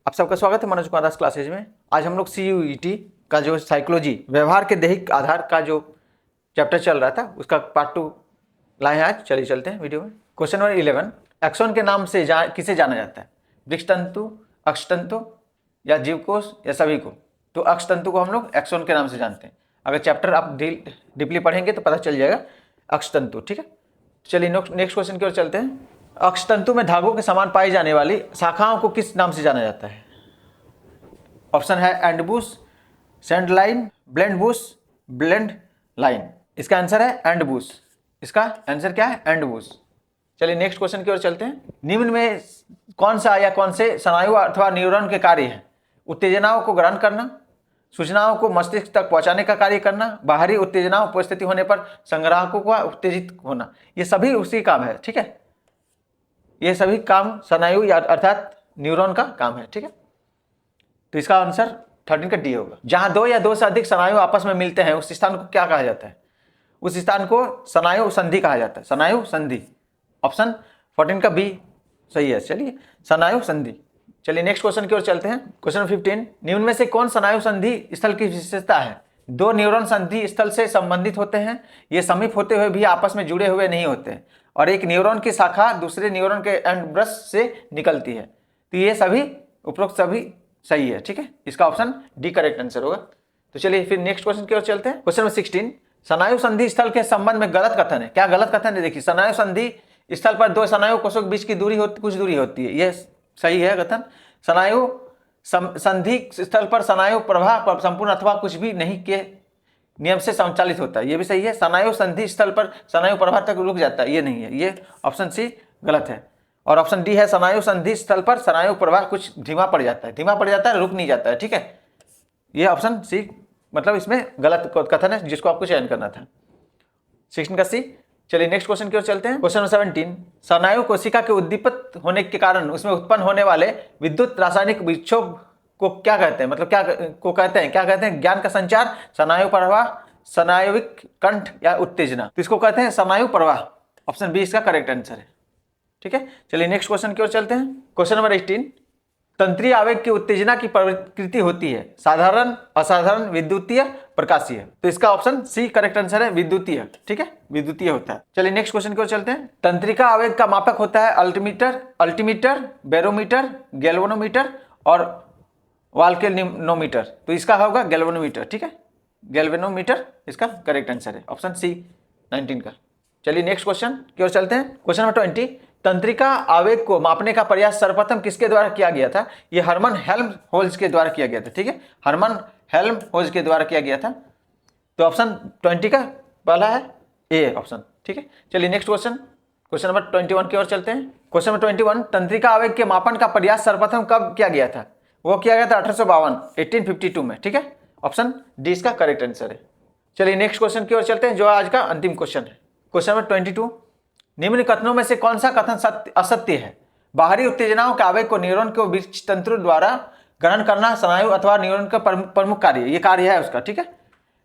आप सबका स्वागत है मनोज कुमार दास क्लासेज में। आज हम लोग CUET का जो साइकोलॉजी व्यवहार के दैहिक आधार का जो चैप्टर चल रहा था उसका पार्ट 2 लाए हैं आज। चलिए चलते हैं वीडियो में। क्वेश्चन नंबर 11, एक्सॉन के नाम से किसे जाना जाता है? वृक्षतंतु, अक्षतंतु या जीवकोश या सभी को? तो अक्षतंतु को हम लोग एक्सॉन के नाम से जानते हैं। अगर चैप्टर आप डीपली पढ़ेंगे तो पता चल जाएगा अक्षतंतु, ठीक है। चलिए नेक्स्ट क्वेश्चन की ओर चलते हैं। अक्षतंतु में धागों के समान पाई जाने वाली शाखाओं को किस नाम से जाना जाता है? ऑप्शन है and Bush, send line, blend Bush, blend line. इसका आंसर है एंड बुश। इसका आंसर क्या है? And Bush. चलिए नेक्स्ट क्वेश्चन की ओर चलते हैं। निम्न में कौन सा या कौन से स्नायु अथवा न्यूरॉन के कार्य हैं? उत्तेजनाओं को ग्रहण करना, सूचनाओं को मस्तिष्क तक पहुंचाने का कार्य करना, बाहरी उत्तेजनाओं उपस्थिति होने पर संग्राहकों का उत्तेजित होना। ये सभी उसी काम है, ठीक है। ये सभी काम स्नायु या अर्थात न्यूरॉन का काम है, ठीक है। तो इसका आंसर 13 का डी होगा। जहां दो या दो से अधिक स्नायु आपस में मिलते हैं उस स्थान को क्या कहा जाता है? उस स्थान को स्नायु संधि कहा जाता है। स्नायु संधि। ऑप्शन 14 का बी सही है। चलिए स्नायु संधि। चलिए नेक्स्ट क्वेश्चन की ओर चलते हैं। क्वेश्चन 15, निम्न में से कौन स्नायु संधि स्थल की विशेषता है? दो न्यूरॉन संधि स्थल से संबंधित होते हैं। ये समीप होते हुए भी आपस में जुड़े हुए नहीं होते हैं और एक न्यूरॉन की शाखा दूसरे न्यूरॉन के एंड ब्रश से निकलती है। तो ये सभी उपरोक्त सभी सही है, ठीक है। इसका ऑप्शन डी करेक्ट आंसर होगा। तो चलिए फिर नेक्स्ट क्वेश्चन की ओर चलते हैं। क्वेश्चन नंबर 16, स्नायु संधि स्थल के संबंध में गलत कथन है। क्या गलत कथन है? देखिए, स्नायु संधि स्थल पर दो स्नायु कोषों के बीच की दूरी कुछ दूरी होती है। यह सही है कथन। स्नायु संधि स्थल पर स्नायु प्रवाह संपूर्ण अथवा कुछ भी नहीं के नियम से संचालित होता है। ये भी सही है। स्नायु संधि स्थल पर स्नायु प्रवाह तक रुक जाता है, ये नहीं है। ये ऑप्शन सी गलत है। और ऑप्शन डी है, स्नायु संधि स्थल पर स्नायु प्रवाह कुछ धीमा पड़ जाता है। धीमा पड़ जाता है, रुक नहीं जाता है, ठीक है। ये ऑप्शन सी मतलब इसमें गलत कथन है जिसको आपको चयन करना था। 16 का सी। चलिए नेक्स्ट क्वेश्चन की ओर चलते हैं। क्वेश्चन नंबर 17, स्नायु कोशिका के उद्दीपित होने के कारण उसमें उत्पन्न होने वाले विद्युत रासायनिक विक्षोभ को क्या कहते हैं? मतलब क्या को कहते हैं? क्या कहते हैं? ज्ञान का संचार, स्नायु प्रवाह, स्नायविक कंठ या उत्तेजना। तो इसको कहते हैं स्नायु प्रवाह। ऑप्शन बी इसका करेक्ट आंसर है, ठीक है। चलिए नेक्स्ट क्वेश्चन की ओर चलते हैं। क्वेश्चन नंबर 18, तंत्रीय आवेग की उत्तेजना की प्रकृति होती है साधारण, असाधारण, विद्युतीय, प्रकाशीय। तो इसका ऑप्शन सी करेक्ट आंसर है, विद्युतीय, ठीक है। विद्युतीय होता है। चलिए नेक्स्ट क्वेश्चन की ओर चलते हैं। तंत्रिका आवेग का मापक होता है अल्टीमीटर, बैरोमीटर, गैल्वेनोमीटर और वाल्केनोमीटर। तो इसका होगा गैल्वेनोमीटर, ठीक है। गैल्वेनोमीटर इसका करेक्ट आंसर है, ऑप्शन सी 19 का। चलिए नेक्स्ट क्वेश्चन की ओर चलते हैं। क्वेश्चन नंबर 20, तंत्रिका आवेग को मापने का प्रयास सर्वप्रथम किसके द्वारा किया गया था? यह हर्मन हेल्महोल्ट्ज के द्वारा किया गया था, ठीक है। हर्मन हेल्महोल्ट्ज के द्वारा किया गया था। तो ऑप्शन 20 का पहला है ए ऑप्शन, ठीक है। चलिए नेक्स्ट क्वेश्चन नंबर 21 की ओर चलते हैं। क्वेश्चन नंबर 21, तंत्रिका आवेग के मापन का प्रयास सर्वप्रथम कब किया गया था? वो किया गया था 1852 में, ठीक है। ऑप्शन डी इसका करेक्ट आंसर है। चलिए नेक्स्ट क्वेश्चन की ओर चलते हैं जो आज का अंतिम क्वेश्चन है। क्वेश्चन नंबर 22, निम्न कथनों में से कौन सा कथन असत्य है? बाहरी उत्तेजनाओं के आवेग को न्यूरॉन के वृक्ष तंत्र द्वारा ग्रहण करना स्नायु अथवा न्यूरॉन का प्रमुख कार्य, ये कार्य है उसका, ठीक है।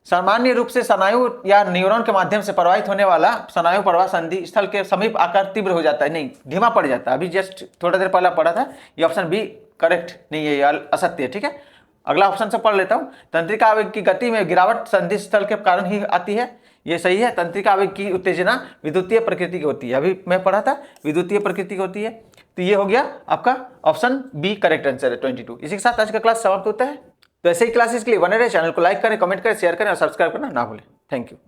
सामान्य रूप से स्नायु या न्यूरॉन के माध्यम से प्रवाहित होने वाला स्नायु प्रवाह संधि स्थल के समीप आकर तीव्र हो जाता है, नहीं धीमा पड़ जाता है। अभी जस्ट थोड़ा देर पहले पढ़ा था, ये ऑप्शन बी करेक्ट नहीं है, ये असत्य है, ठीक है। अगला ऑप्शन से पढ़ लेता हूँ। तंत्रिका आवेग की गति में गिरावट संधि स्थल के कारण ही आती है, ये सही है। तंत्रिका आवेग की उत्तेजना विद्युतीय प्रकृति की होती है, अभी मैं पढ़ा था विद्युतीय प्रकृति की होती है। तो ये हो गया आपका ऑप्शन बी करेक्ट आंसर है 22। इसी के साथ आज का क्लास समाप्त होता है। तो ऐसे ही क्लासेस के लिए बने रहे, चैनल को लाइक करें, कमेंट करें, शेयर करें और सब्सक्राइब करना ना भूलें। Thank you.